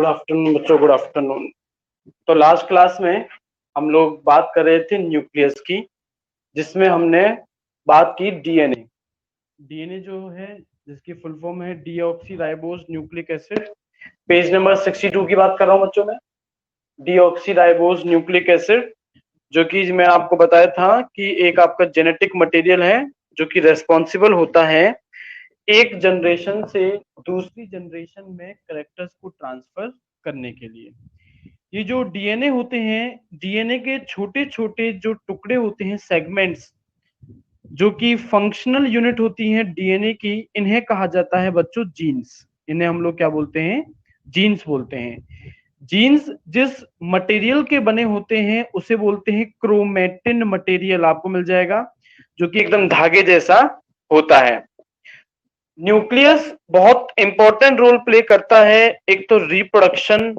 Good afternoon बच्चों, good afternoon. तो last class में हम लोग बात कर रहे थे न्यूक्लियस की, जिसमें हमने बात की डीएनए। डीएनए जो है, जिसकी फुल फॉर्म है deoxy ribose nucleic acid. Page number 62 की बात कर रहा हूं बच्चों में। डीऑक्सी राइबोस न्यूक्लिक एसिड, जो कि मैं आपको बताया था कि एक आपका जेनेटिक मटेरियल है जो कि रेस्पॉन्सिबल होता है एक जनरेशन से दूसरी जनरेशन में कैरेक्टर्स को ट्रांसफर करने के लिए। ये जो डीएनए होते हैं, डीएनए के छोटे छोटे जो टुकड़े होते हैं, सेगमेंट्स, जो कि फंक्शनल यूनिट होती हैं डीएनए की, इन्हें कहा जाता है बच्चों जीन्स। इन्हें हम लोग क्या बोलते हैं? जीन्स बोलते हैं। जीन्स जिस मटेरियल के बने होते हैं उसे बोलते हैं क्रोमेटिन मटेरियल। आपको मिल जाएगा, जो कि एकदम धागे जैसा होता है। न्यूक्लियस बहुत इंपॉर्टेंट रोल प्ले करता है, एक तो रिप्रोडक्शन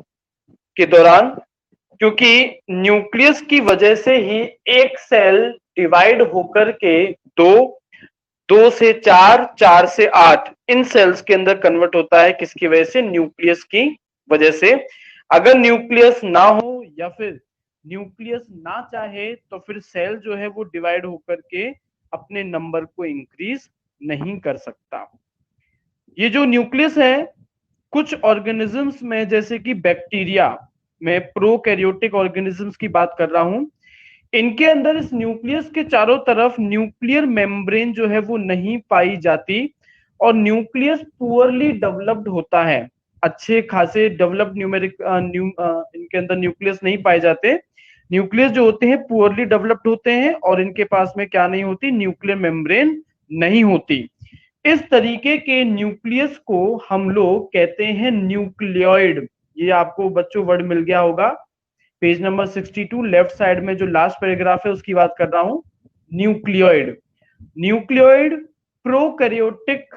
के दौरान, क्योंकि न्यूक्लियस की वजह से ही एक सेल डिवाइड होकर के दो, दो से चार, चार से आठ इन सेल्स के अंदर कन्वर्ट होता है। किसकी वजह से? न्यूक्लियस की वजह से। अगर न्यूक्लियस ना हो या फिर न्यूक्लियस ना चाहे तो फिर सेल जो है वो डिवाइड होकर के अपने नंबर को इंक्रीज नहीं कर सकता। ये जो न्यूक्लियस है, कुछ ऑर्गेनिजम्स में, जैसे कि बैक्टीरिया में, प्रोकैरियोटिक ऑर्गेनिजम्स की बात कर रहा हूं, इनके अंदर इस न्यूक्लियस के चारों तरफ न्यूक्लियर मेम्ब्रेन जो है वो नहीं पाई जाती और न्यूक्लियस पुअरली डेवलप्ड होता है। अच्छे खासे डेवलप्ड न्यूमेरिक इनके अंदर न्यूक्लियस नहीं पाए जाते। न्यूक्लियस जो होते हैं पुअरली डेवलप्ड होते हैं और इनके पास में क्या नहीं होती? न्यूक्लियर मेम्ब्रेन नहीं होती। इस तरीके के न्यूक्लियस को हम लोग कहते हैं न्यूक्लियोइड। ये आपको बच्चों वर्ड मिल गया होगा। पेज नंबर 62 लेफ्ट साइड में जो लास्ट पैराग्राफ है उसकी बात कर रहा हूं। न्यूक्लियोइड। न्यूक्लियोइड प्रोकैरियोटिक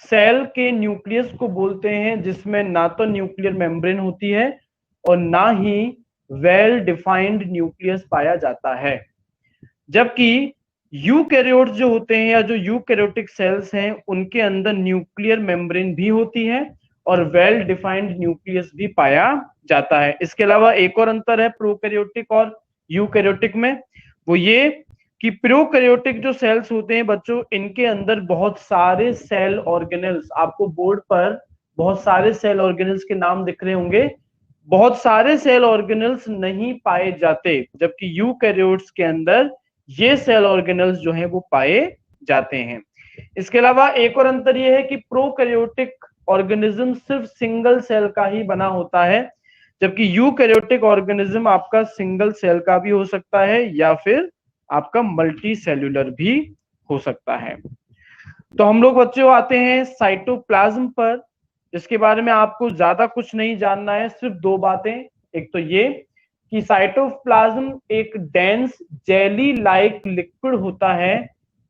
सेल के न्यूक्लियस को बोलते हैं, जिसमें ना तो न्यूक्लियर मेम्ब्रेन होती है और ना ही वेल डिफाइंड न्यूक्लियस पाया जाता है। जबकि यूकैरियोट्स जो होते हैं या जो यूकैरियोटिक सेल्स हैं, उनके अंदर न्यूक्लियर मेम्ब्रेन भी होती है और वेल डिफाइंड न्यूक्लियस भी पाया जाता है। इसके अलावा एक और अंतर है प्रोकैरियोटिक और यूकैरियोटिक में, वो ये कि प्रोकैरियोटिक जो सेल्स होते हैं बच्चों, इनके अंदर बहुत सारे सेल ऑर्गेनेल्स, आपको बोर्ड पर बहुत सारे सेल ऑर्गेनेल्स के नाम दिख रहे होंगे, बहुत सारे सेल ऑर्गेनेल्स नहीं पाए जाते, जबकि यूकैरियोट्स के अंदर ये सेल ऑर्गेनल्स जो हैं वो पाए जाते हैं। इसके अलावा एक और अंतर यह है कि प्रोकैरियोटिक ऑर्गेनिज्म सिर्फ सिंगल सेल का ही बना होता है, जबकि यूकैरियोटिक ऑर्गेनिज्म आपका सिंगल सेल का भी हो सकता है या फिर आपका मल्टी सेल्यूलर भी हो सकता है। तो हम लोग बच्चों आते हैं साइटोप्लाज्म पर। इसके बारे में आपको ज्यादा कुछ नहीं जानना है, सिर्फ दो बातें। एक तो ये कि साइटोप्लाज्म एक डेंस जेली लाइक लिक्विड होता है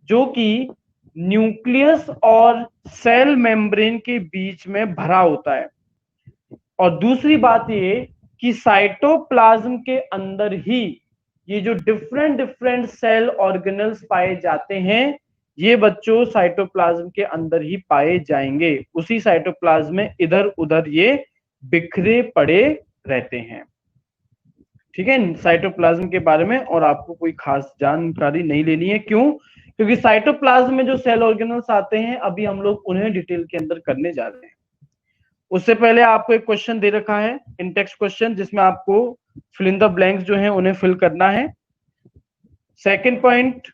जो कि न्यूक्लियस और सेल मेम्ब्रेन के बीच में भरा होता है। और दूसरी बात ये कि साइटोप्लाज्म के अंदर ही ये जो डिफरेंट डिफरेंट सेल ऑर्गेनल्स पाए जाते हैं, ये बच्चों साइटोप्लाज्म के अंदर ही पाए जाएंगे। उसी साइटोप्लाज्म में इधर उधर ये बिखरे पड़े रहते हैं। ठीक है, साइटोप्लाज्म के बारे में और आपको कोई खास जानकारी नहीं लेनी है। क्यों? क्योंकि साइटोप्लाज्म में जो सेल ऑर्गेनल्स आते हैं, अभी हम लोग उन्हें डिटेल के अंदर करने जा रहे हैं। उससे पहले आपको एक क्वेश्चन दे रखा है, इन टेक्स्ट क्वेश्चन, जिसमें आपको फिल इन द ब्लैंक्स जो है उन्हें फिल करना है। सेकेंड पॉइंट,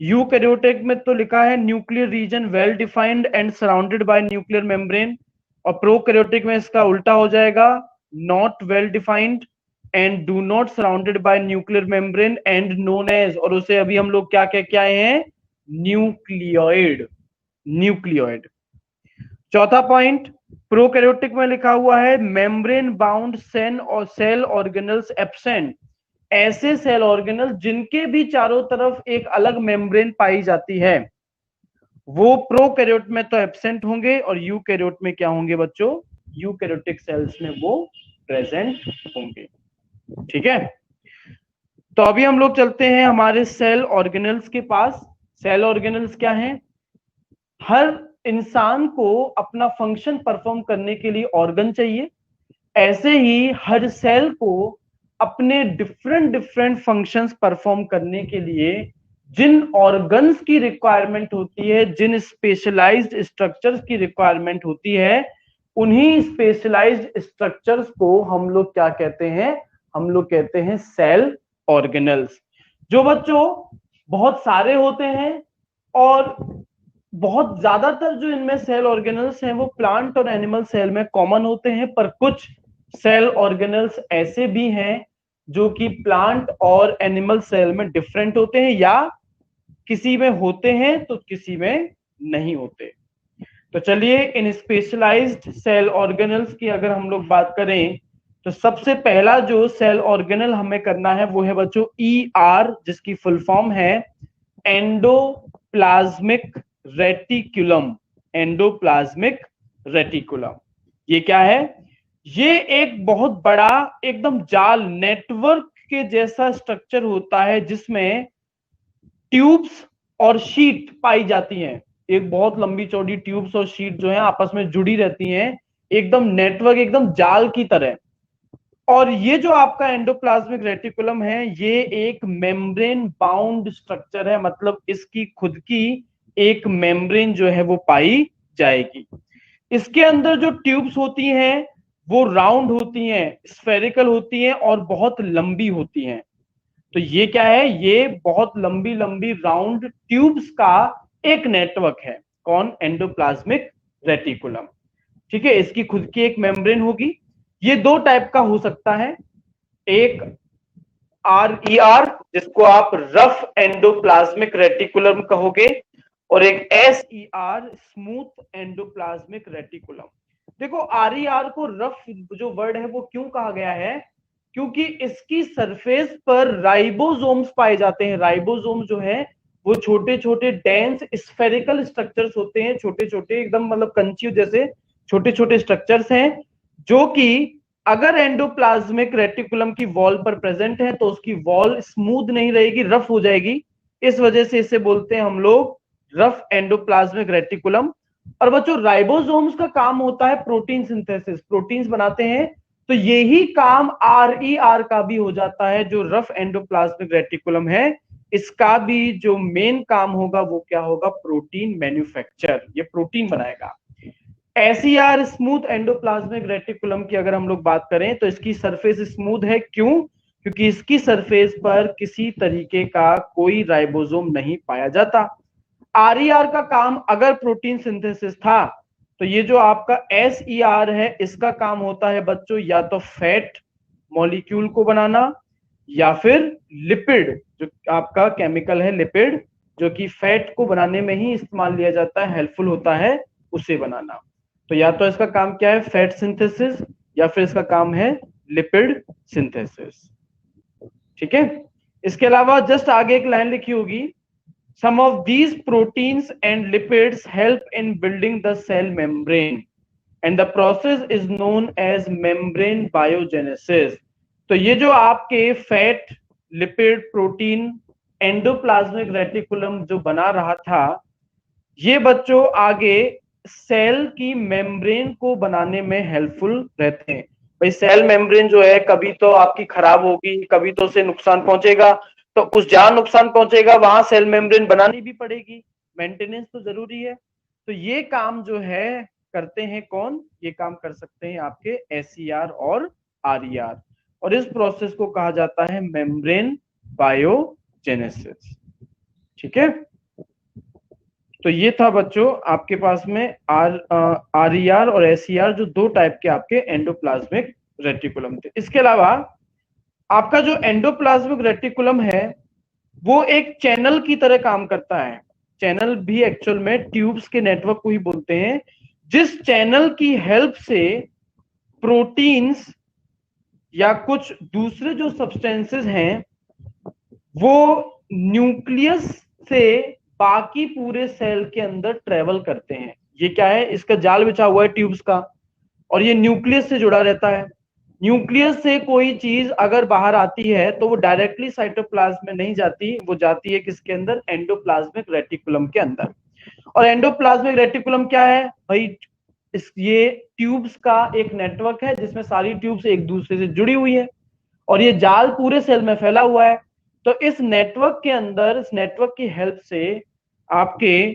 यूकैरियोटिक में तो लिखा है nuclear region well defined and surrounded by nuclear membrane, और प्रोकैरियोटिक में इसका उल्टा हो जाएगा, not well defined and do not surrounded by nuclear membrane and known as, और उसे अभी हम लोग क्या कह के आए हैं? न्यूक्लियोइड। न्यूक्लियोइड। चौथा पॉइंट, प्रोकैरियोटिक में लिखा हुआ है membrane bound cell organelles absent, ऐसे सेल ऑर्गेनल्स जिनके भी चारों तरफ एक अलग मेम्ब्रेन पाई जाती है, वो प्रोकैरियोट में तो एब्सेंट होंगे और यूकैरियोट में क्या होंगे बच्चों? यूकैरियोटिक सेल्स में वो प्रेजेंट होंगे। ठीक है, तो अभी हम लोग चलते हैं हमारे सेल ऑर्गेनल्स के पास। सेल ऑर्गेनल्स क्या हैं? हर इंसान को अपना फंक्शन परफॉर्म करने के लिए ऑर्गन चाहिए, ऐसे ही हर सेल को अपने डिफरेंट डिफरेंट फंक्शंस परफॉर्म करने के लिए जिन ऑर्गन्स की रिक्वायरमेंट होती है, जिन स्पेशलाइज्ड स्ट्रक्चर्स की रिक्वायरमेंट होती है, उन्हीं स्पेशलाइज्ड स्ट्रक्चर्स को हम लोग क्या कहते हैं? हम लोग कहते हैं सेल ऑर्गेनल्स। जो बच्चों बहुत सारे होते हैं और बहुत ज्यादातर जो इनमें सेल ऑर्गेनल्स हैं वो प्लांट और एनिमल सेल में कॉमन होते हैं, पर कुछ सेल ऑर्गेनल्स ऐसे भी हैं जो कि प्लांट और एनिमल सेल में डिफरेंट होते हैं, या किसी में होते हैं तो किसी में नहीं होते। तो चलिए इन स्पेशलाइज्ड सेल ऑर्गेनल्स की अगर हम लोग बात करें तो सबसे पहला जो सेल ऑर्गेनल हमें करना है वो है बच्चों ER, जिसकी फुल फॉर्म है एंडोप्लाज्मिक रेटिकुलम। एंडोप्लाज्मिक रेटिकुलम ये क्या है? ये एक बहुत बड़ा एकदम जाल नेटवर्क के जैसा स्ट्रक्चर होता है जिसमें ट्यूब्स और शीट पाई जाती हैं। एक बहुत लंबी चौड़ी ट्यूब्स और शीट जो है आपस में जुड़ी रहती हैं, एकदम नेटवर्क, एकदम जाल की तरह। और ये जो आपका एंडोप्लाज्मिक रेटिकुलम है ये एक मेम्ब्रेन बाउंड स्ट्रक्चर है, मतलब इसकी खुद की एक मेम्ब्रेन जो है वो पाई जाएगी। इसके अंदर जो ट्यूब्स होती हैं वो राउंड होती हैं, स्फेरिकल होती हैं और बहुत लंबी होती हैं। तो ये क्या है? ये बहुत लंबी लंबी राउंड ट्यूब्स का एक नेटवर्क है। कौन? Endoplasmic reticulum. ठीक है, इसकी खुद की एक मेम्ब्रेन होगी। ये दो टाइप का हो सकता है, एक RER जिसको आप रफ एंडोप्लाज्मिक रेटिकुलम कहोगे, और एक SER स्मूथ एंडोप्लाज्मिक रेटिकुलम। देखो RER को रफ जो वर्ड है वो क्यों कहा गया है? क्योंकि इसकी सरफेस पर राइबोसोम्स पाए जाते हैं। राइबोसोम जो है वो छोटे छोटे डेंस स्फेरिकल स्ट्रक्चर्स होते हैं, छोटे छोटे एकदम मतलब कंचियों जैसे छोटे छोटे स्ट्रक्चर्स हैं, जो कि अगर एंडोप्लाज्मिक रेटिकुलम की वॉल पर प्रेजेंट है तो उसकी वॉल स्मूथ नहीं रहेगी, रफ हो जाएगी। इस वजह से इसे बोलते हैं हम लोग रफ एंडोप्लाज्मिक रेटिकुलम। और बच्चों राइबोसोम्स का काम होता है प्रोटीन सिंथेसिस, प्रोटीन्स बनाते हैं। तो यही काम RER का भी हो जाता है। जो रफ एंडोप्लाज्मिक रेटिकुलम है इसका भी जो मेन काम होगा वो क्या होगा? प्रोटीन मैन्युफैक्चर, ये प्रोटीन बनाएगा। SER स्मूथ एंडोप्लाज्मिक रेटिकुलम की अगर हम लोग बात करें तो इसकी सरफेस स्मूथ है। क्यों? क्योंकि इसकी सरफेस पर किसी तरीके का कोई राइबोसोम नहीं पाया जाता। RER का काम अगर प्रोटीन सिंथेसिस था तो ये जो आपका SER है इसका काम होता है बच्चों या तो फैट मॉलिक्यूल को बनाना या फिर लिपिड, जो आपका केमिकल है लिपिड, जो कि फैट को बनाने में ही इस्तेमाल लिया जाता है, हेल्पफुल होता है, उसे बनाना। तो या तो इसका काम क्या है? फैट सिंथेसिस, या फिर इसका काम है लिपिड सिंथेसिस। ठीक है, इसके अलावा जस्ट आगे एक लाइन लिखी होगी, some of these proteins and lipids help in building the cell membrane and the process is known as membrane biogenesis। तो ये जो आपके fat lipid protein endoplasmic reticulum जो बना रहा था, ये बच्चों आगे सेल की मेम्ब्रेन को बनाने में हेल्पफुल रहते हैं। भाई सेल मेम्ब्रेन जो है कभी तो आपकी खराब होगी, कभी तो उसे नुकसान पहुंचेगा, तो उस जहां नुकसान पहुंचेगा वहां सेल मेम्ब्रेन बनानी भी पड़ेगी, मेंटेनेंस तो जरूरी है। तो ये काम जो है करते हैं कौन? ये काम कर सकते हैं आपके SER और RER, और इस प्रोसेस को कहा जाता है मेम्ब्रेन बायोजेनेसिस। ठीक है, तो ये था बच्चों आपके पास में RER और SER जो दो टाइप के आपके एंडोप्लाज्मिक रेटिकुलम थे। इसके अलावा आपका जो एंडोप्लाज्मिक रेटिकुलम है वो एक चैनल की तरह काम करता है। चैनल भी एक्चुअल में ट्यूब्स के नेटवर्क को ही बोलते हैं, जिस चैनल की हेल्प से प्रोटीन्स या कुछ दूसरे जो सब्सटेंसेस हैं वो न्यूक्लियस से बाकी पूरे सेल के अंदर ट्रेवल करते हैं। ये क्या है? इसका जाल बिछा हुआ है ट्यूब्स का, और ये न्यूक्लियस से जुड़ा रहता है। न्यूक्लियस से कोई चीज अगर बाहर आती है तो वो डायरेक्टली साइटोप्लाज्म में नहीं जाती, वो जाती है किसके अंदर? एंडोप्लाज्मिक रेटिकुलम के अंदर। और एंडोप्लाज्मिक रेटिकुलम क्या है भाई? ये ट्यूब्स का एक नेटवर्क है जिसमें सारी ट्यूब्स एक दूसरे से जुड़ी हुई है और ये जाल पूरे सेल में फैला हुआ है। तो इस नेटवर्क के अंदर, इस नेटवर्क की हेल्प से आपके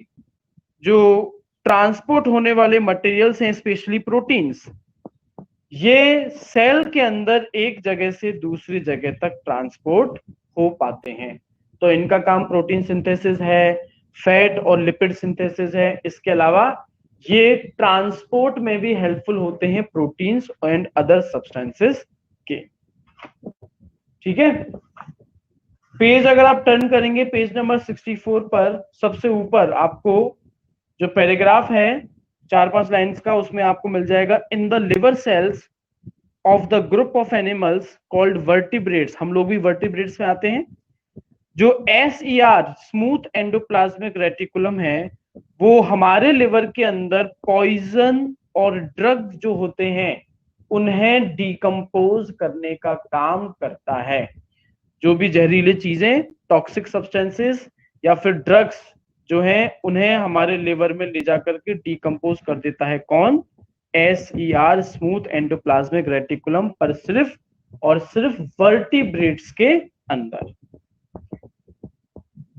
जो ट्रांसपोर्ट होने वाले मटेरियल्स हैं, स्पेशली प्रोटीन्स, ये सेल के अंदर एक जगह से दूसरी जगह तक ट्रांसपोर्ट हो पाते हैं। तो इनका काम प्रोटीन सिंथेसिस है, फैट और लिपिड सिंथेसिस है। इसके अलावा ये ट्रांसपोर्ट में भी हेल्पफुल होते हैं प्रोटीन्स एंड अदर सब्सटेंसेस के। ठीक है, पेज अगर आप टर्न करेंगे पेज नंबर 64 पर, सबसे ऊपर आपको जो पैराग्राफ है 4-5 लाइंस का, उसमें आपको मिल जाएगा in the liver cells of the group of animals called vertebrates. हम लोग भी वर्टिब्रेट्स में आते हैं। जो SER स्मूथ एंडोप्लाज्मिक रेटिकुलम है वो हमारे लिवर के अंदर पॉइजन और ड्रग जो होते हैं उन्हें डिकम्पोज करने का काम करता है। जो भी जहरीली चीजें, टॉक्सिक सब्सटेंसेस या फिर ड्रग्स जो हैं उन्हें हमारे लिवर में ले जाकर के डिकम्पोज कर देता है। कौन? SER स्मूथ एंडोप्लाज्मिक रेटिकुलम, पर सिर्फ और सिर्फ वर्टिब्रेट्स के अंदर।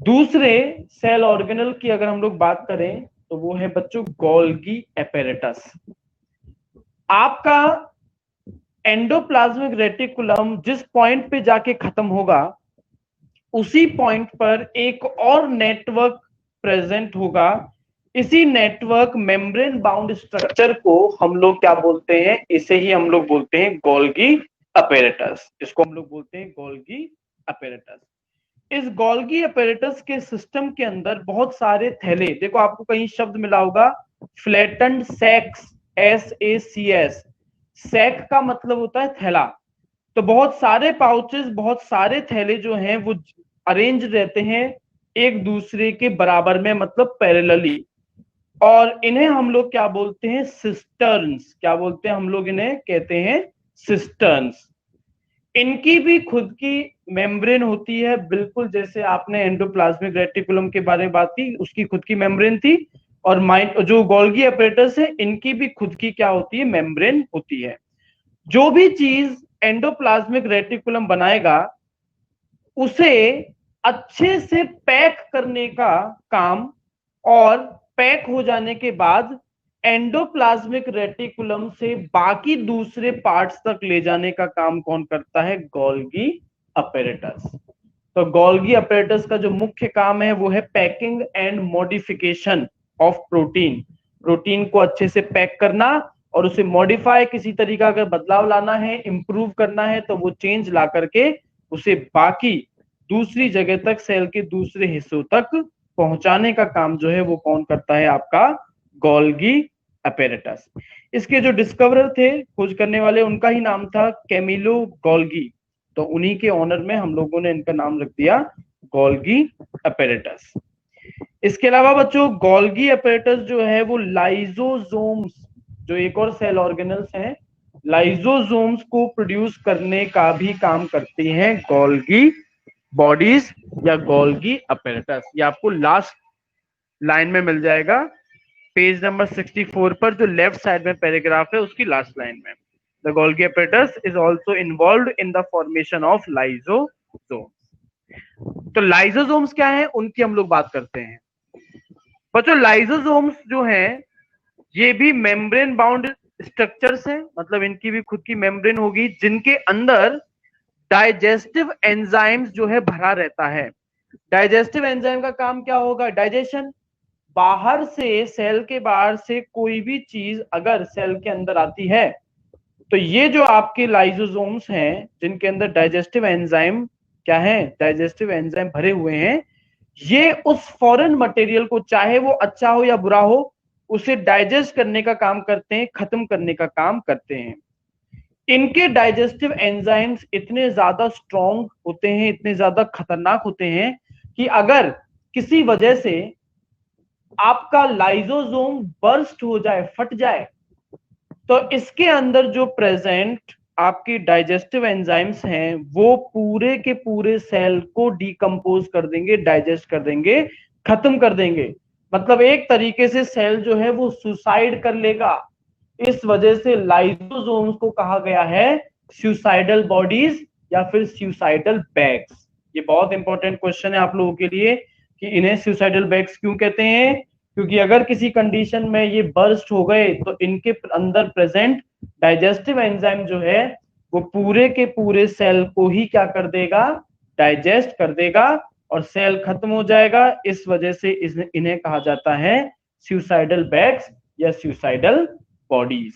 दूसरे सेल ऑर्गेनल की अगर हम लोग बात करें तो वो है बच्चों गोल्गी एपेरेटस। आपका एंडोप्लाज्मिक रेटिकुलम जिस पॉइंट पे जाके खत्म होगा उसी पॉइंट पर एक और नेटवर्क प्रेजेंट होगा। इसी नेटवर्क मेम्ब्रेन बाउंड स्ट्रक्चर को हम लोग क्या बोलते हैं? इसे ही हम लोग बोलते हैं गोल्गी अपैरेटस। इसको हम लोग बोलते हैं गोल्गी अपैरेटस। इस गोल्गी अपैरेटस के सिस्टम के अंदर बहुत सारे थैले, देखो आपको कहीं शब्द मिला होगा फ्लैटेंड सैक्स, SACS। सैक का मतलब होता है थैला। तो बहुत सारे पाउचेस, बहुत सारे थैले जो हैं वो अरेंज रहते हैं एक दूसरे के बराबर में, मतलब पैरेलली। और इन्हें हम लोग क्या बोलते हैं? सिस्टर्न्स। क्या बोलते हैं हम लोग इन्हें? कहते हैं सिस्टर्न्स। इनकी भी खुद की मेम्ब्रेन होती है, बिल्कुल जैसे आपने एंडोप्लाज्मिक रेटिकुलम के बारे में बात की, उसकी खुद की मेम्ब्रेन थी। और जो गोल्गी अपैरेटस है इनकी भी खुद की क्या होती है? मेम्ब्रेन होती है। जो भी चीज एंडोप्लाज्मिक रेटिकुलम बनाएगा उसे अच्छे से पैक करने का काम, और पैक हो जाने के बाद एंडोप्लाज्मिक रेटिकुलम से बाकी दूसरे पार्ट्स तक ले जाने का काम कौन करता है? Golgi apparatus. तो गोल्गी अपैरेटस का जो मुख्य काम है वो है packing and modification of protein. Protein को अच्छे से पैक करना और उसे मॉडिफाई, किसी तरीका अगर बदलाव लाना है, इंप्रूव करना है, तो वो चेंज ला करके उसे बाकी दूसरी जगह तक, सेल के दूसरे हिस्सों तक पहुंचाने का काम जो है वो कौन करता है? आपका गोल्गी अपैरेटस। इसके जो डिस्कवरर थे, खोज करने वाले, उनका ही नाम था कैमिलो गोल्गी। तो उन्हीं के ऑनर में हम लोगों ने इनका नाम रख दिया गोल्गी अपैरेटस। इसके अलावा बच्चों गोल्गी अपैरेटस जो है वो लाइजोसोम्स, जो एक और सेल ऑर्गेनल्स हैं, लाइजोसोम्स को प्रोड्यूस करने का भी काम करती हैं गोल्गी बॉडीज या गोल्गी अपैरेटस। ये आपको लास्ट लाइन में मिल जाएगा पेज नंबर 64 पर, जो लेफ्ट साइड में पैराग्राफ है उसकी लास्ट लाइन में। The Golgi apparatus is also involved in the formation of lysosomes. तो लाइजोसोम्स क्या है उनकी हम लोग बात करते हैं। बच्चों लाइजोसोम्स जो हैं ये भी मेम्ब्रेन बाउंड स्ट्रक्चर्स हैं, मतलब इनकी भी खुद की मेम्ब्रेन होगी जिनके अंदर डाइजेस्टिव एंजाइम्स जो है भरा रहता है। डाइजेस्टिव एंजाइम का काम क्या होगा? डाइजेशन। बाहर से, सेल के बाहर से कोई भी चीज अगर सेल के अंदर आती है तो ये जो आपके लाइजोसोम्स हैं जिनके अंदर डाइजेस्टिव एंजाइम क्या है? डाइजेस्टिव एंजाइम भरे हुए हैं, ये उस फॉरेन मटेरियल को, चाहे वो अच्छा हो या बुरा हो, उसे डाइजेस्ट करने का काम करते हैं, खत्म करने का काम करते हैं। इनके डाइजेस्टिव एंजाइम्स इतने ज्यादा स्ट्रॉन्ग होते हैं, इतने ज्यादा खतरनाक होते हैं कि अगर किसी वजह से आपका लाइजोसोम बर्स्ट हो जाए, फट जाए, तो इसके अंदर जो प्रेजेंट आपकी डाइजेस्टिव एंजाइम्स हैं वो पूरे के पूरे सेल को डिकम्पोज कर देंगे, डाइजेस्ट कर देंगे, खत्म कर देंगे। मतलब एक तरीके से सेल जो है वो सुसाइड कर लेगा, इस वजह से लाइसोसोम्स को कहा गया है सुसाइडल बॉडीज या फिर सुसाइडल बैग्स। ये बहुत इंपॉर्टेंट क्वेश्चन है आप लोगों के लिए कि इन्हें सुसाइडल बैग्स क्यों कहते हैं, क्योंकि अगर किसी कंडीशन में ये बर्स्ट हो गए तो इनके अंदर प्रेजेंट डाइजेस्टिव एंजाइम जो है वो पूरे के पूरे सेल को ही क्या कर देगा, डाइजेस्ट कर देगा और सेल खत्म हो जाएगा। इस वजह से इन्हें कहा जाता है सुसाइडल बैग्स या सुसाइडल बॉडीज।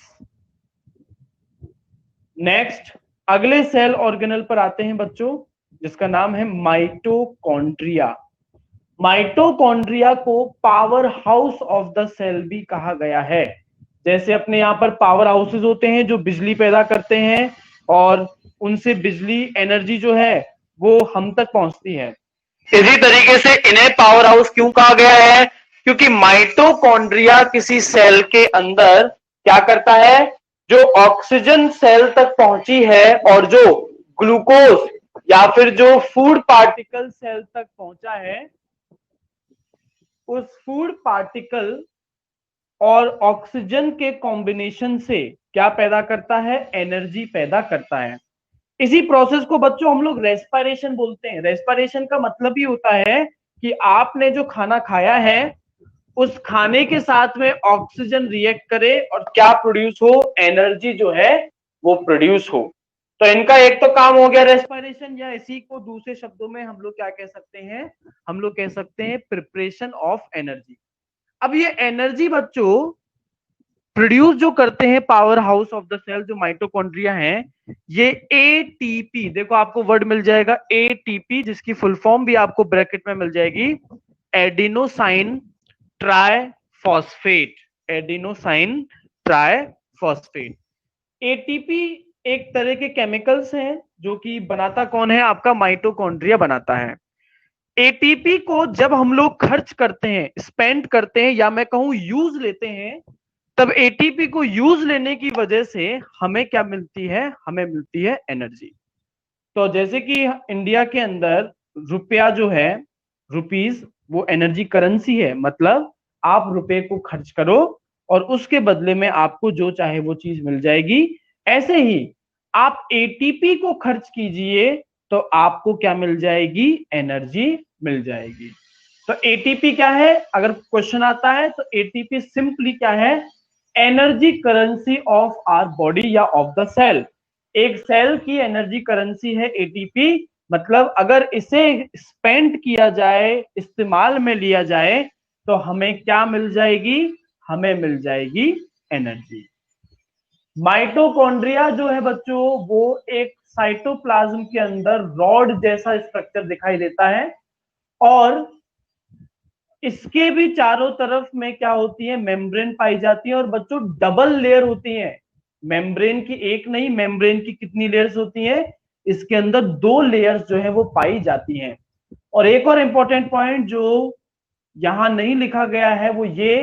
नेक्स्ट अगले सेल ऑर्गेनल पर आते हैं बच्चों, जिसका नाम है माइटोकॉन्ड्रिया। माइटोकॉन्ड्रिया को power house of the cell भी कहा गया है। जैसे अपने यहां पर पावर हाउसेज होते हैं जो बिजली पैदा करते हैं और उनसे बिजली एनर्जी जो है वो हम तक पहुंचती है, इसी तरीके से इन्हें पावर हाउस क्यों कहा गया है, क्योंकि माइटोकॉन्ड्रिया किसी सेल के अंदर क्या करता है, जो ऑक्सीजन सेल तक पहुंची है और जो ग्लूकोज या फिर जो फूड पार्टिकल सेल तक पहुंचा है, उस फूड पार्टिकल और ऑक्सीजन के कॉम्बिनेशन से क्या पैदा करता है, एनर्जी पैदा करता है। इसी प्रोसेस को बच्चों हम लोग रेस्पिरेशन बोलते हैं। रेस्पिरेशन का मतलब ही होता है कि आपने जो खाना खाया है उस खाने के साथ में ऑक्सीजन रिएक्ट करे और क्या प्रोड्यूस हो, एनर्जी जो है वो प्रोड्यूस हो। तो इनका एक तो काम हो गया रेस्पिरेशन, या इसी को दूसरे शब्दों में हम लोग क्या कह सकते हैं, हम लोग कह सकते हैं प्रिपरेशन ऑफ एनर्जी। अब ये एनर्जी बच्चों प्रोड्यूस जो करते हैं power house of the cell जो माइटोकॉन्ड्रिया है, ये एटीपी, देखो आपको वर्ड मिल जाएगा एटीपी, जिसकी फुल फॉर्म भी आपको ब्रैकेट में मिल जाएगी, adenosine triphosphate. Adenosine triphosphate. ATP एक तरह के केमिकल्स हैं जो कि बनाता कौन है, आपका माइटोकॉन्ड्रिया बनाता है। एटीपी को जब हम लोग खर्च करते हैं, स्पेंड करते हैं, या मैं कहूं यूज लेते हैं, तब एटीपी को यूज लेने की वजह से हमें क्या मिलती है, हमें मिलती है एनर्जी। तो जैसे कि इंडिया के अंदर रुपया जो है, रुपीज, वो एनर्जी करेंसी है, मतलब आप रुपए को खर्च करो और उसके बदले में आपको जो चाहे वो चीज मिल जाएगी। ऐसे ही आप एटीपी को खर्च कीजिए तो आपको क्या मिल जाएगी, एनर्जी मिल जाएगी। तो एटीपी क्या है, अगर क्वेश्चन आता है तो एटीपी सिंपली क्या है, energy currency of our body या ऑफ द सेल। एक सेल की एनर्जी करेंसी है एटीपी, मतलब अगर इसे स्पेंड किया जाए, इस्तेमाल में लिया जाए, तो हमें क्या मिल जाएगी, हमें मिल जाएगी एनर्जी। माइटोकॉन्ड्रिया जो है बच्चों वो एक साइटोप्लाज्म के अंदर रॉड जैसा स्ट्रक्चर दिखाई देता है और इसके भी चारों तरफ में क्या होती है, मेम्ब्रेन पाई जाती है। और बच्चों डबल लेयर होती है, मेम्ब्रेन की एक नहीं, मेम्ब्रेन की कितनी लेयर्स होती है, इसके अंदर 2 लेयर्स जो है वो पाई जाती हैं। और एक और इंपॉर्टेंट पॉइंट जो यहां नहीं लिखा गया है वो ये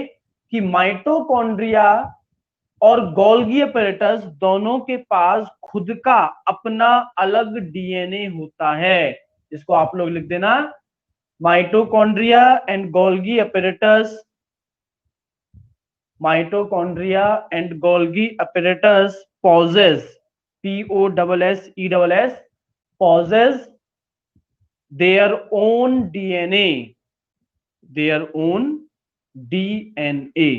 कि माइटोकॉन्ड्रिया और गोल्गी अपैरेटस दोनों के पास खुद का अपना अलग डीएनए होता है, जिसको आप लोग लिख देना, mitochondria and Golgi apparatus, mitochondria and Golgi apparatus possess, possess, possess their own DNA, their own DNA।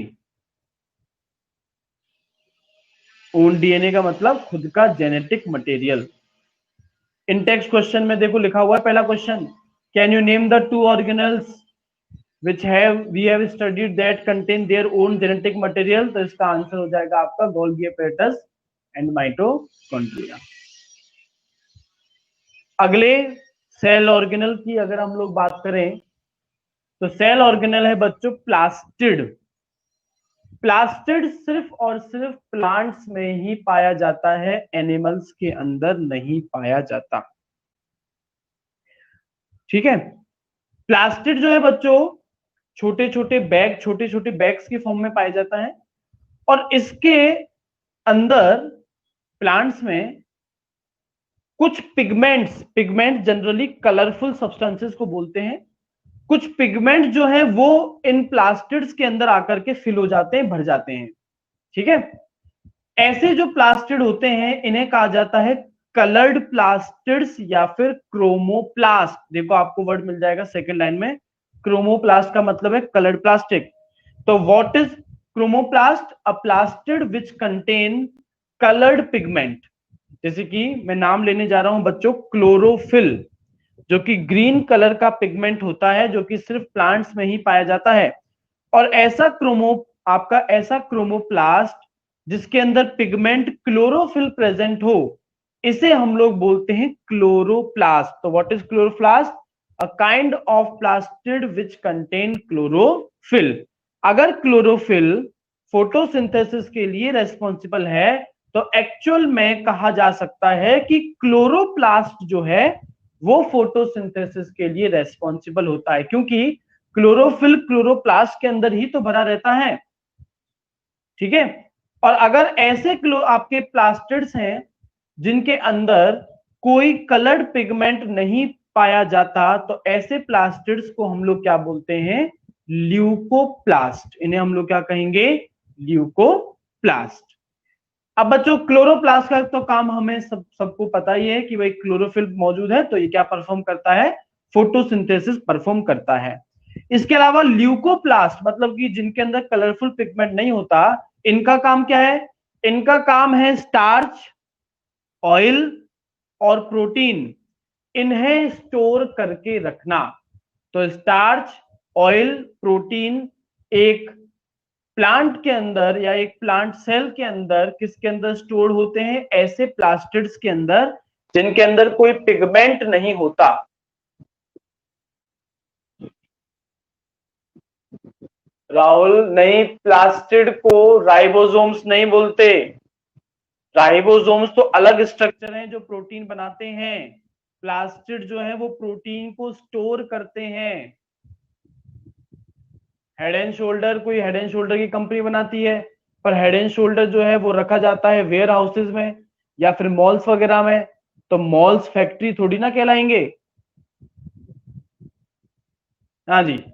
Own DNA का मतलब खुद का जेनेटिक मटेरियल। इन टेक्स्ट क्वेश्चन में देखो लिखा हुआ है पहला question, can you name the 2 organelles which we have studied that contain their own genetic material। तो इसका आंसर हो जाएगा आपका गोल्गी अपैरेटस एंड माइटोकॉन्ड्रिया। अगले सेल ऑर्गेनल की अगर हम लोग बात करें तो सेल ऑर्गेनल है बच्चों प्लास्टिड। प्लास्टिड सिर्फ और सिर्फ प्लांट्स में ही पाया जाता है, एनिमल्स के अंदर नहीं पाया जाता। ठीक है, प्लास्टिड जो है बच्चों छोटे छोटे बैग्स की फॉर्म में पाया जाता है और इसके अंदर प्लांट्स में कुछ पिगमेंट जनरली कलरफुल सब्सटेंसेस को बोलते हैं, कुछ पिगमेंट जो है वो इन प्लास्टिड्स के अंदर आकर के फिल हो जाते हैं, भर जाते हैं। ठीक है, ऐसे जो प्लास्टिड होते हैं इन्हें कहा जाता है कलर्ड प्लास्टिड्स या फिर क्रोमोप्लास्ट। देखो आपको वर्ड मिल जाएगा सेकंड लाइन में, क्रोमोप्लास्ट का मतलब है कलर्ड प्लास्टिक। तो what is chromoplast? A plastid which contain coloured pigment. जैसे कि मैं नाम लेने जा रहा हूं बच्चों, क्लोरोफिल, जो कि ग्रीन कलर का पिगमेंट होता है, जो कि सिर्फ प्लांट्स में ही पाया जाता है। और ऐसा क्रोमोप्लास्ट जिसके अंदर पिगमेंट क्लोरोफिल प्रेजेंट हो, इसे हम लोग बोलते हैं क्लोरोप्लास्ट। तो what is chloroplast? A kind of plastid which contain chlorophyll. अगर क्लोरोफिल फोटोसिंथेसिस के लिए रेस्पॉन्सिबल है तो एक्चुअल में कहा जा सकता है कि क्लोरोप्लास्ट जो है वो फोटोसिंथेसिस के लिए रेस्पॉन्सिबल होता है, क्योंकि क्लोरोफिल क्लोरोप्लास्ट के अंदर ही तो भरा रहता है। ठीक है। और अगर ऐसे आपके प्लास्टिड्स हैं जिनके अंदर कोई कलर्ड पिगमेंट नहीं पाया जाता, तो ऐसे प्लास्टिड्स को हम लोग क्या बोलते हैं? ल्यूकोप्लास्ट। इन्हें हम लोग क्या कहेंगे? ल्यूकोप्लास्ट। अब बच्चों क्लोरोप्लास्ट का तो काम हमें सबको पता ही है कि भाई क्लोरोफिल मौजूद है तो ये क्या परफॉर्म करता है? फोटोसिंथेसिस परफॉर्म करता है। इसके अलावा ल्यूकोप्लास्ट मतलब कि जिनके अंदर कलरफुल पिगमेंट नहीं होता, इनका काम क्या है? इनका काम है स्टार्च, ऑयल और प्रोटीन, इन्हें स्टोर करके रखना। तो स्टार्च, ऑयल, प्रोटीन एक प्लांट के अंदर या एक प्लांट सेल के अंदर किसके अंदर स्टोर होते हैं? ऐसे प्लास्टिड्स के अंदर जिनके अंदर कोई पिगमेंट नहीं होता। राहुल, नहीं, प्लास्टिड को राइबोसोम्स नहीं बोलते। राइबोसोम्स तो अलग स्ट्रक्चर हैं जो प्रोटीन बनाते हैं। प्लास्टिड जो है वो प्रोटीन को स्टोर करते हैं। हेड एंड शोल्डर, कोई हेड एंड शोल्डर की कंपनी बनाती है, पर हेड एंड शोल्डर जो है वो रखा जाता है वेयर हाउसेज में या फिर मॉल्स वगैरह में, तो मॉल्स फैक्ट्री थोड़ी ना कहलाएंगे। हाँ जी।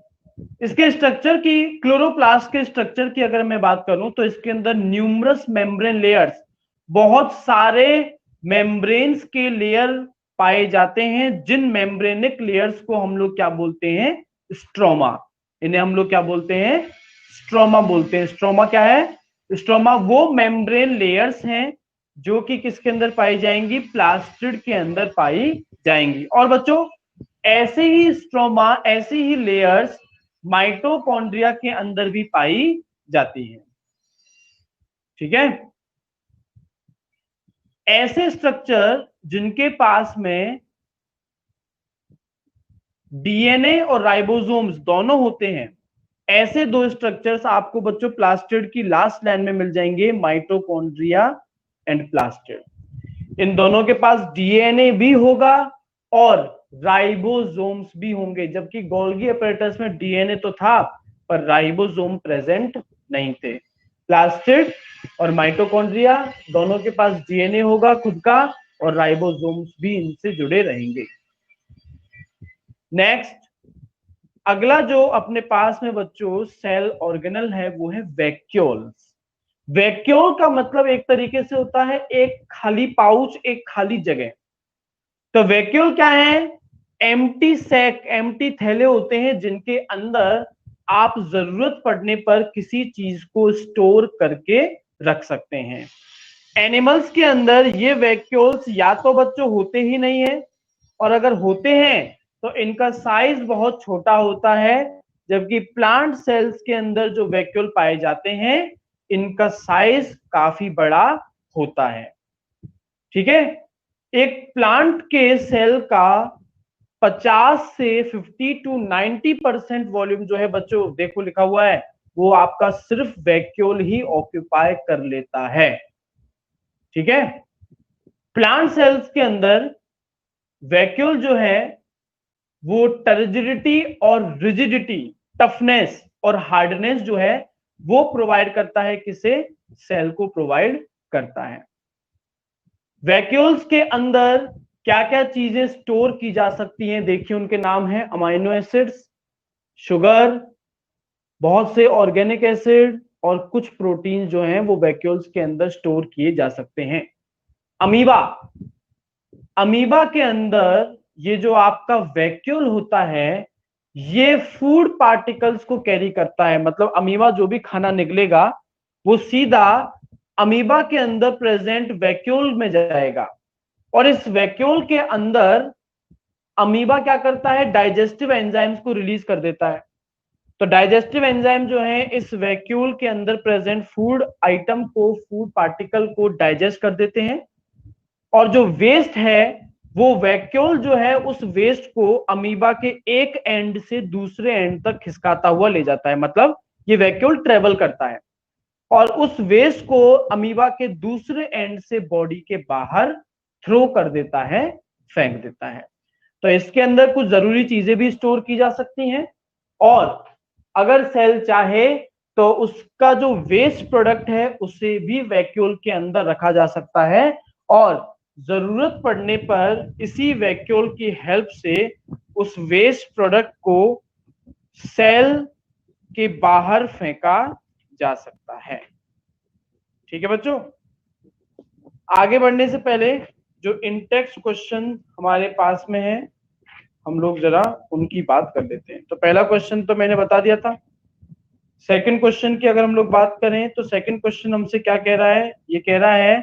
इसके स्ट्रक्चर की, क्लोरोप्लास्ट के स्ट्रक्चर की अगर मैं बात करूं तो इसके अंदर न्यूमरस मेम्ब्रेन लेयर्स, बहुत सारे मेम्ब्रेन्स के लेयर पाए जाते हैं, जिन मेम्ब्रेनिक लेयर्स को हम लोग क्या बोलते हैं? स्ट्रोमा। इन्हें हम लोग क्या बोलते हैं? स्ट्रोमा बोलते हैं। स्ट्रोमा क्या है? स्ट्रोमा वो मेम्ब्रेन लेयर्स हैं जो कि किसके अंदर पाई जाएंगी? प्लास्टिड के अंदर पाई जाएंगी। और बच्चों ऐसे ही स्ट्रोमा, ऐसी ही लेयर्स माइटोकॉन्ड्रिया के अंदर भी पाई जाती है। ठीक है। ऐसे स्ट्रक्चर जिनके पास में डीएनए और राइबोसोम्स दोनों होते हैं, ऐसे दो स्ट्रक्चर्स आपको बच्चों प्लास्टिड की लास्ट लाइन में मिल जाएंगे, माइटोकॉन्ड्रिया एंड प्लास्टिड। इन दोनों के पास डीएनए भी होगा और राइबोसोम्स भी होंगे, जबकि गोल्गी अपैरेटस में डीएनए तो था पर राइबोसोम प्रेजेंट नहीं थे। प्लास्टिड और माइटोकॉन्ड्रिया दोनों के पास डीएनए होगा खुद का और राइबोसोम्स भी इनसे जुड़े रहेंगे। नेक्स्ट, अगला जो अपने पास में बच्चों सेल ऑर्गेनल है वो है वैक्यूल्स। वैक्यूल का मतलब एक तरीके से होता है एक खाली पाउच, एक खाली जगह। तो वैक्यूल क्या है? एम्प्टी सैक, एम्प्टी थैले होते हैं जिनके अंदर आप जरूरत पड़ने पर किसी चीज को स्टोर करके रख सकते हैं। एनिमल्स के अंदर ये वैक्यूल्स या तो बच्चों होते ही नहीं है, और अगर होते हैं तो इनका साइज बहुत छोटा होता है, जबकि प्लांट सेल्स के अंदर जो वैक्यूल पाए जाते हैं इनका साइज काफी बड़ा होता है। ठीक है। एक प्लांट के सेल का 50 से 50 टू 90% वॉल्यूम जो है बच्चों, देखो लिखा हुआ है, वो आपका सिर्फ वैक्यूल ही ऑक्यूपाई कर लेता है। ठीक है। प्लांट सेल्स के अंदर वैक्यूल जो है वो टर्जिडिटी और रिजिडिटी, टफनेस और हार्डनेस जो है वो प्रोवाइड करता है, किसे? सेल को प्रोवाइड करता है। वैक्यूल्स के अंदर क्या क्या चीजें स्टोर की जा सकती हैं? देखिए उनके नाम है अमाइनो एसिड्स, शुगर, बहुत से ऑर्गेनिक एसिड और कुछ प्रोटीन जो हैं वो वैक्यूल्स के अंदर स्टोर किए जा सकते हैं। अमीबा, अमीबा के अंदर ये जो आपका वैक्यूल होता है ये फूड पार्टिकल्स को कैरी करता है, मतलब अमीबा जो भी खाना निकलेगा वो सीधा अमीबा के अंदर प्रेजेंट वैक्यूल में जाएगा, और इस वैक्यूल के अंदर अमीबा क्या करता है, डाइजेस्टिव एंजाइम्स को रिलीज कर देता है। तो डाइजेस्टिव एंजाइम जो है इस वैक्यूल के अंदर प्रेजेंट फूड आइटम को, फूड पार्टिकल को डाइजेस्ट कर देते हैं, और जो वेस्ट है वो वैक्यूल जो है उस वेस्ट को अमीबा के एक एंड से दूसरे एंड तक खिसकाता हुआ ले जाता है, मतलब ये वैक्यूल ट्रेवल करता है और उस वेस्ट को अमीबा के दूसरे एंड से बॉडी के बाहर थ्रो कर देता है, फेंक देता है। तो इसके अंदर कुछ जरूरी चीजें भी स्टोर की जा सकती हैं, और अगर सेल चाहे तो उसका जो वेस्ट प्रोडक्ट है उसे भी वैक्यूल के अंदर रखा जा सकता है, और जरूरत पड़ने पर इसी वैक्यूल की हेल्प से उस वेस्ट प्रोडक्ट को सेल के बाहर फेंका जा सकता है। ठीक है बच्चों, आगे बढ़ने से पहले जो इंटेक्स्ट क्वेश्चन हमारे पास में है हम लोग जरा उनकी बात कर लेते हैं। तो पहला क्वेश्चन तो मैंने बता दिया था। सेकंड क्वेश्चन की अगर हम लोग बात करें तो सेकंड क्वेश्चन हमसे क्या कह रहा है, ये कह रहा है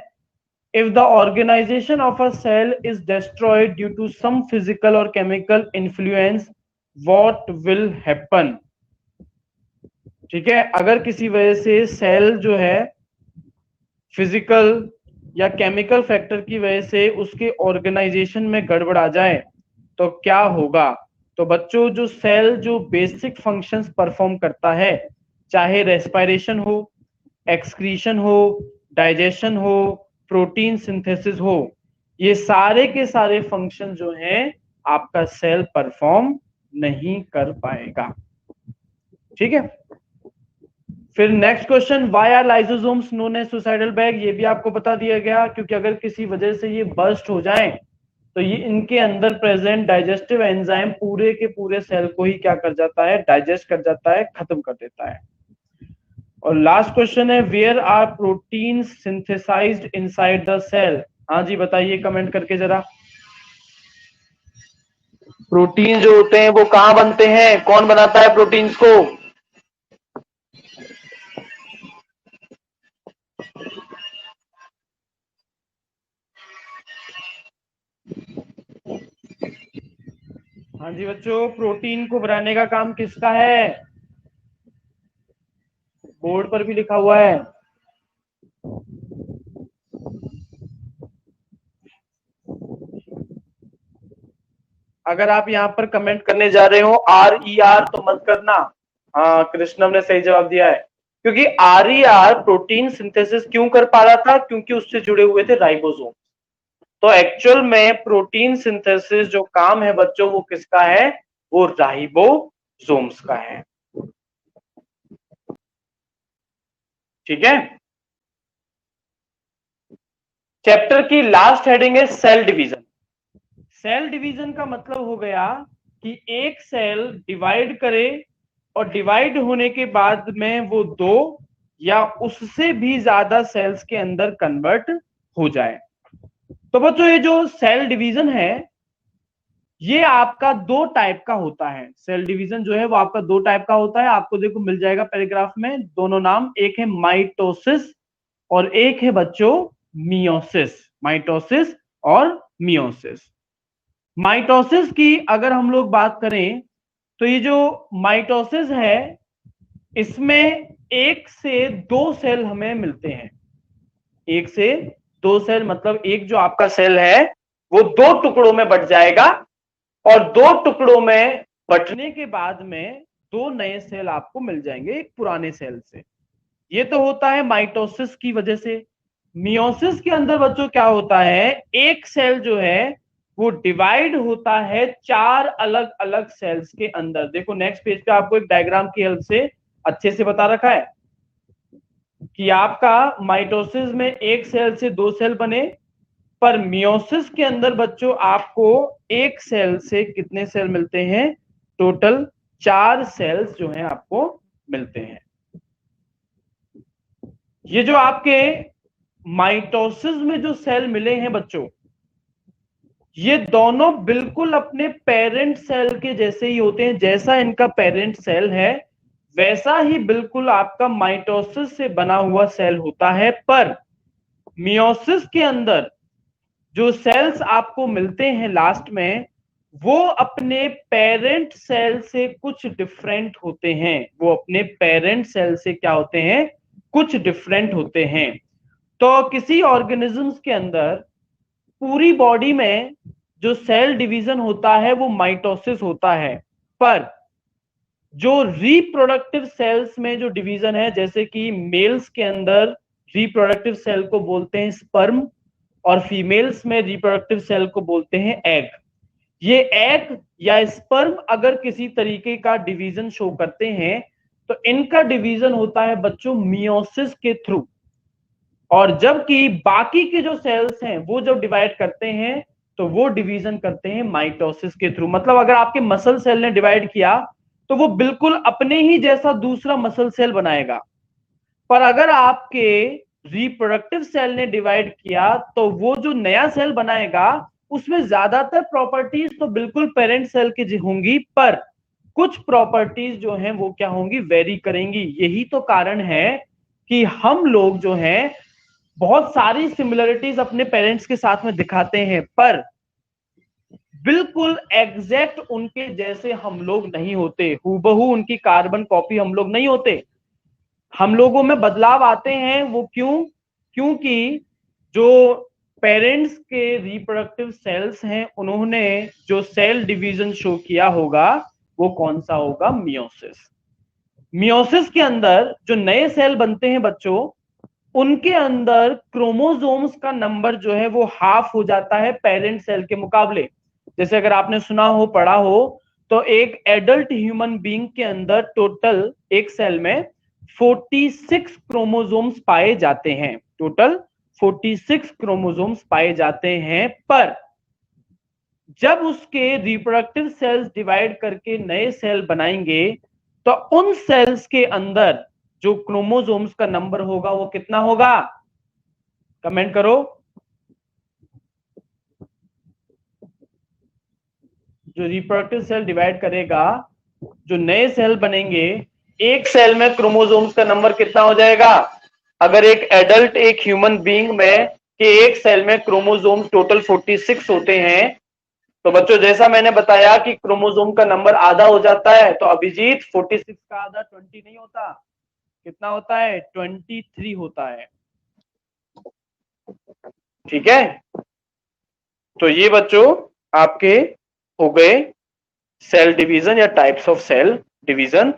if the organization of a cell is destroyed due to some physical or chemical influence what will happen। ठीक है, अगर किसी वजह से सेल जो है फिजिकल या केमिकल फैक्टर की वजह से उसके ऑर्गेनाइजेशन में गड़बड़ आ जाए तो क्या होगा। तो बच्चों जो सेल जो बेसिक फंक्शंस परफॉर्म करता है, चाहे रेस्पिरेशन हो, एक्सक्रीशन हो, डाइजेशन हो, प्रोटीन सिंथेसिस हो, ये सारे के सारे फंक्शन जो हैं आपका सेल परफॉर्म नहीं कर पाएगा। ठीक है, फिर next question, why are lysosomes known as suicidal bag, ये भी आपको बता दिया गया, क्योंकि अगर किसी वजह से ये बर्स्ट हो जाए तो ये इनके अंदर प्रेजेंट डाइजेस्टिव एंजाइम पूरे के पूरे सेल को ही क्या कर जाता है, डाइजेस्ट कर जाता है, खत्म कर देता है। और लास्ट क्वेश्चन है, where are protein synthesized inside the cell. हाँ जी बताइए कमेंट करके जरा, प्रोटीन जो होते हैं वो कहाँ बनते हैं, कौन बनाता है प्रोटीन्स को। हाँ जी बच्चों, प्रोटीन को बनाने का काम किसका है, बोर्ड पर भी लिखा हुआ है। अगर आप यहाँ पर कमेंट करने जा रहे हो RER तो मत करना। हाँ कृष्णम ने सही जवाब दिया है, क्योंकि RER प्रोटीन सिंथेसिस क्यों कर पा रहा था, क्योंकि उससे जुड़े हुए थे राइबोसोम। तो एक्चुअल में प्रोटीन सिंथेसिस जो काम है बच्चों वो किसका है, वो राइबोसोम्स का है। ठीक है, चैप्टर की लास्ट हेडिंग है सेल डिवीजन। सेल डिवीजन का मतलब हो गया कि एक सेल डिवाइड करे और डिवाइड होने के बाद में वो दो या उससे भी ज्यादा सेल्स के अंदर कन्वर्ट हो जाए। तो बच्चों ये जो सेल डिवीजन है ये आपका दो टाइप का होता है। सेल डिवीजन जो है वो आपका दो टाइप का होता है, आपको देखो मिल जाएगा पैराग्राफ में दोनों नाम, एक है माइटोसिस और एक है बच्चों मियोसिस। माइटोसिस और मियोसिस। माइटोसिस की अगर हम लोग बात करें तो ये जो माइटोसिस है इसमें एक से दो सेल हमें मिलते हैं। एक से दो सेल मतलब एक जो आपका सेल है वो दो टुकड़ों में बट जाएगा और दो टुकड़ों में बटने के बाद में दो नए सेल आपको मिल जाएंगे एक पुराने सेल से। ये तो होता है माइटोसिस की वजह से। मियोसिस के अंदर बच्चों क्या होता है, एक सेल जो है वो डिवाइड होता है चार अलग अलग सेल्स के अंदर। देखो नेक्स्ट पेज पे आपको एक डायग्राम की हेल्प से अच्छे से बता रखा है कि आपका माइटोसिस में एक सेल से दो सेल बने, पर मियोसिस के अंदर बच्चों आपको एक सेल से कितने सेल मिलते हैं, टोटल चार सेल्स जो हैं आपको मिलते हैं। ये जो आपके माइटोसिस में जो सेल मिले हैं बच्चों, ये दोनों बिल्कुल अपने पेरेंट सेल के जैसे ही होते हैं। जैसा इनका पेरेंट सेल है वैसा ही बिल्कुल आपका माइटोसिस से बना हुआ सेल होता है। पर मियोसिस के अंदर जो सेल्स आपको मिलते हैं लास्ट में, वो अपने पेरेंट सेल से कुछ डिफरेंट होते हैं। वो अपने पेरेंट सेल से क्या होते हैं? कुछ डिफरेंट होते हैं। तो किसी ऑर्गेनिजम्स के अंदर पूरी बॉडी में जो सेल डिवीजन होता है वो माइटोसिस होता है। पर जो रिप्रोडक्टिव सेल्स में जो डिवीजन है, जैसे कि मेल्स के अंदर रिप्रोडक्टिव सेल को बोलते हैं स्पर्म, और फीमेल्स में रिप्रोडक्टिव सेल को बोलते हैं एग। ये एग या स्पर्म अगर किसी तरीके का डिवीजन शो करते हैं तो इनका डिवीजन होता है बच्चों मियोसिस के थ्रू। और जबकि बाकी के जो सेल्स हैं वो जब डिवाइड करते हैं तो वो डिवीजन करते हैं माइटोसिस के थ्रू। मतलब अगर आपके मसल सेल ने डिवाइड किया तो वो बिल्कुल अपने ही जैसा दूसरा मसल सेल बनाएगा। पर अगर आपके रिप्रोडक्टिव सेल ने डिवाइड किया तो वो जो नया सेल बनाएगा उसमें ज्यादातर प्रॉपर्टीज तो बिल्कुल पेरेंट सेल की होंगी, पर कुछ प्रॉपर्टीज जो हैं वो क्या होंगी? वेरी करेंगी। यही तो कारण है कि हम लोग जो हैं बहुत सारी सिमिलरिटीज अपने पेरेंट्स के साथ में दिखाते हैं, पर बिल्कुल एग्जैक्ट उनके जैसे हम लोग नहीं होते। हूबहू उनकी कार्बन कॉपी हम लोग नहीं होते। हम लोगों में बदलाव आते हैं। वो क्यों? क्योंकि जो पेरेंट्स के रिप्रोडक्टिव सेल्स हैं उन्होंने जो सेल डिवीजन शो किया होगा वो कौन सा होगा? मियोसिस। मियोसिस के अंदर जो नए सेल बनते हैं बच्चों, उनके अंदर क्रोमोसोम्स का नंबर जो है वो हाफ हो जाता है पेरेंट सेल के मुकाबले। जैसे अगर आपने सुना हो, पढ़ा हो, तो एक एडल्ट ह्यूमन बीइंग के अंदर टोटल एक सेल में 46 क्रोमोसोम्स पाए जाते हैं। टोटल 46 क्रोमोसोम्स पाए जाते हैं। पर जब उसके रिप्रोडक्टिव सेल्स डिवाइड करके नए सेल बनाएंगे तो उन सेल्स के अंदर जो क्रोमोसोम्स का नंबर होगा वो कितना होगा? कमेंट करो। जो रिप्रोडक्टिव सेल डिवाइड करेगा, जो नए सेल बनेंगे, एक सेल में क्रोमोसोम्स का नंबर कितना हो जाएगा? अगर एक एडल्ट एक ह्यूमन बीइंग में कि एक सेल में क्रोमोसोम्स टोटल 46 होते हैं, तो बच्चों जैसा मैंने बताया कि क्रोमोसोम का नंबर आधा हो जाता है, तो अभिजीत 46 का आधा 20 नहीं होता, कितना होता है? 23 होता है। ठीक है, तो ये बच्चों आपके हो गए सेल डिवीजन या टाइप्स ऑफ सेल डिवीजन।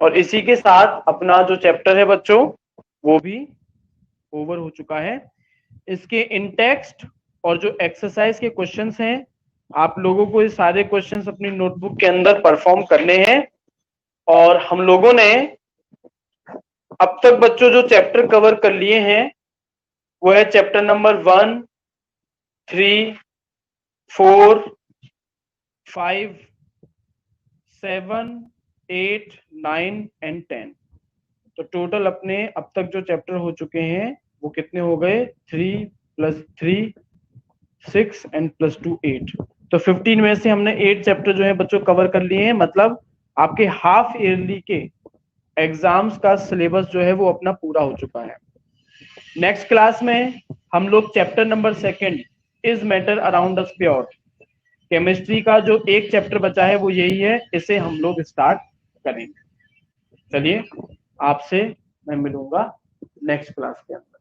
और इसी के साथ अपना जो चैप्टर है बच्चों वो भी ओवर हो चुका है। इसके इन टेक्स्ट और जो एक्सरसाइज के क्वेश्चंस हैं, आप लोगों को ये सारे क्वेश्चंस अपनी नोटबुक के अंदर परफॉर्म करने हैं। और हम लोगों ने अब तक बच्चों जो चैप्टर कवर कर लिए हैं वो है चैप्टर नंबर 1, 3, 4, 5, 7, 8, 9 एंड 10। तो टोटल अपने अब तक जो चैप्टर हो चुके हैं वो कितने हो गए? 3 + 3 6 एंड +2 8। तो 15 में से हमने 8 चैप्टर जो है बच्चों कवर कर लिए हैं। मतलब आपके हाफ ईयरली के एग्जाम्स का सिलेबस जो है वो अपना पूरा हो चुका है। नेक्स्ट क्लास में हम लोग chapter number 2 is matter around us pure, chemistry का जो एक चैप्टर बचा है वो यही है, इसे हम लोग स्टार्ट करेंगे। चलिए, आपसे मैं मिलूंगा नेक्स्ट क्लास के अंदर।